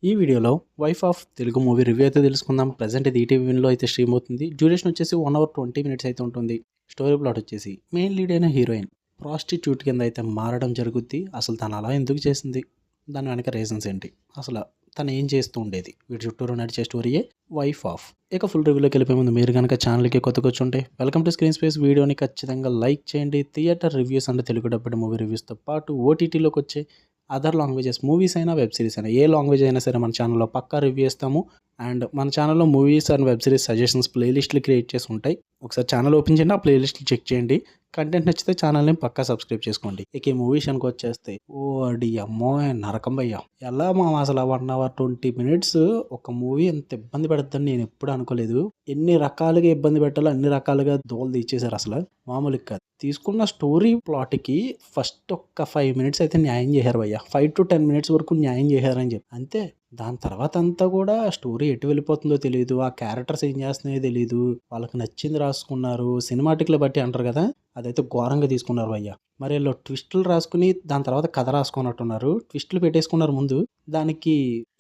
ఈ వీడియోలో wife of Telugu movie review అయితే తెలుసుకుందాం. ప్రెజెంట్ ఇది ఈటీవీ విన్‌లో అయితే స్ట్రీమ్ అవుతుంది. డ్యూరేషన్ వచ్చేసి 1 అవర్ 20 మినిట్స్ అయితే ఉంటుంది. స్టోరీ ప్లాట్ వచ్చేసి మెయిన్ లీడ్ అయిన హీరోయిన్ ప్రాస్టిట్యూట్ కింద అయితే మారడం జరుగుద్ది. అసలు తను అలా ఎందుకు చేసింది? దాని వెనక రీజన్స్ ఏంటి? అసలు తను ఏం చేస్తూ ఉండేది? వీటి చుట్టూరు నడిచే స్టోరీయే వైఫ్ ఆఫ్. ఇక ఫుల్ రివ్యూలోకి వెళ్ళిపోయే ముందు మీరు కనుక ఛానల్‌కి కొత్తగా వచ్చుంటే వెల్కమ్ టు స్క్రీన్ స్పేస్. వీడియోని ఖచ్చితంగా లైక్ చేయండి. థియేటర్ రివ్యూస్ అంటే తెలుగు డబ్బుడ్ మూవీ రివ్యూస్‌తో పాటు ఓటీటీలోకి వచ్చే అదర్ లాంగ్వేజెస్ మూవీస్ అయినా, వెబ్ సిరీస్ అయినా ఏ లాంగ్వేజ్ అయినా సరే మన ఛానల్‌లో పక్కా రివ్యూ ఇస్తాము. అండ్ మన ఛానల్‌లో movies and web series suggestions ప్లేలిస్టులు క్రియేట్ చేసి ఉంటాయి. ఒకసారి ఛానల్ ఓపెన్ చేయండి. ఆ ప్లేలిస్టులు చెక్ చేయండి. కంటెంట్ నచ్చితే ఛానల్‌ని పక్కా సబ్స్క్రైబ్ చేసుకోండి. ఇక ఈ మూవీ విషయానికి వచ్చేస్తే ఓడి అమ్మోయ్! నరకం భయ్యా! ఎలా మామ అసల 1 అవర్ 20 మినిట్స్ ఒక మూవీ ఇంత ఇబ్బంది పెడద్దని నేను ఎప్పుడు అనుకోలేదు. ఎన్ని రకాలుగా ఇబ్బంది పెట్టాలో అన్ని రకాలుగా దోల తీర్చేశారు అసల. మామూలుగా కాదు. తీసుకున్న స్టోరీ ప్లాట్‌కి ఫస్ట్ ఒక్క 5 మినిట్స్ అయితే న్యాయం చేశారు భయ్యా. 5-10 మినిట్స్ వరకు న్యాయం చేశారని చెప్పి. అంతే. దాని తర్వాత అంతా కూడా స్టోరీ ఎటు వెళ్ళిపోతుందో తెలీదు. ఆ క్యారెక్టర్స్ ఏం చేస్తున్నాయో తెలీదు. వాళ్ళకి నచ్చింది రాసుకున్నారు. సినిమాటిక్‌లు బట్టి అంటారు కదా! అదైతే ఘోరంగా తీసుకున్నారు భయ్యా. మరి ఈళ్ళు ట్విస్టులు రాసుకొని దాని తర్వాత కథ రాసుకున్నట్టున్నారు. ట్విస్టులు పెట్టేసుకున్నారు ముందు. దానికి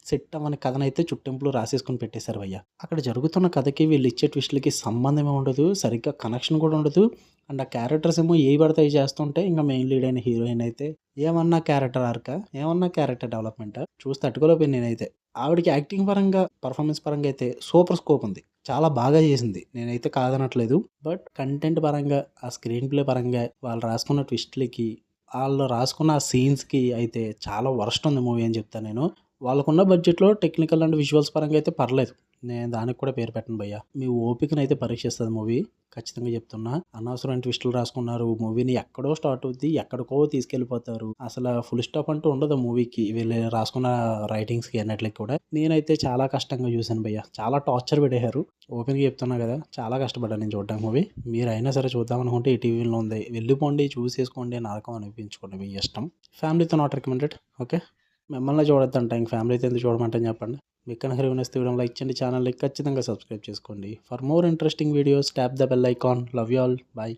సెట్ అవ్వని కథనైతే చుట్టింపులు రాసేసుకొని పెట్టేశారు భయ్యా. అక్కడ జరుగుతున్న కథకి వీళ్ళు ఇచ్చే ట్విస్టులకి సంబంధమే ఉండదు. సరిగ్గా కనెక్షన్ కూడా ఉండదు. అండ్ ఆ క్యారెక్టర్స్ ఏమో ఏవి పడితే అవి చేస్తుంటే ఇంకా మెయిన్ లీడ్ అయిన హీరోయిన్ అయితే ఏమన్నా క్యారెక్టర్ ఆర్కా, ఏమన్నా క్యారెక్టర్ డెవలప్‌మెంటా చూసి తట్టుకోలేకపోయాను నేనైతే. ఆవిడకి యాక్టింగ్ పరంగా, పర్ఫార్మెన్స్ పరంగా అయితే సూపర్ స్కోప్ ఉంది. చాలా బాగా చేసింది. నేనైతే కాదనట్లేదు. బట్ కంటెంట్ పరంగా, ఆ స్క్రీన్ ప్లే పరంగా, వాళ్ళు రాసుకున్న ట్విస్ట్‌లకి, ఆళ్ళు రాసుకున్న ఆ సీన్స్‌కి అయితే చాలా వరస్ట్ ఉంది మూవీ అని చెప్తాను నేను. వాళ్ళకున్న బడ్జెట్‌లో టెక్నికల్ అండ్ విజువల్స్ పరంగా అయితే పర్లేదు. నేను దానికి కూడా పేరు పెట్టను భయ్యా. మీ ఓపికనైతే పరీక్షిస్తది మూవీ. ఖచ్చితంగా చెప్తున్నా. అనవసరమైన ట్విస్టులు రాసుకున్నారు. మూవీని ఎక్కడో స్టార్ట్ అవుద్ది. ఎక్కడికో తీసుకెళ్ళిపోతారు. అసల ఫుల్ స్టాప్ అంటూ ఉండదు మూవీకి. వీళ్ళు రాసుకున్న రైటింగ్స్‌కి అన్నిట్లకి కూడా. నేనైతే చాలా కష్టంగా చూసాను భయ్యా. చాలా టార్చర్ పెట్టేశారు. ఓపెన్‌గా చెప్తున్నా కదా! చాలా కష్టపడ్డాను నేను చూడడానికి మూవీ. మీరైనా సరే చూద్దాం అనుకుంటే ఈ టీవీలో ఉంది. వెళ్ళిపోండి, చూసేసుకోండి, నరకం అనిపించుకోండి మీ ఇష్టం. ఫ్యామిలీతో నాట్ రికమెండెడ్. ఓకే. మిమ్మల్నే చూడొద్దంట. ఇంక ఫ్యామిలీతో ఎందుకు చూడమంటని చెప్పండి. మీకు కనుక రివ్యూ నచ్చితే వీడియోని లైక్ చేయండి. ఛానల్‌ని ఖచ్చితంగా సబ్స్క్రైబ్ చేసుకోండి. For more interesting videos tap the bell icon. Love you all. By.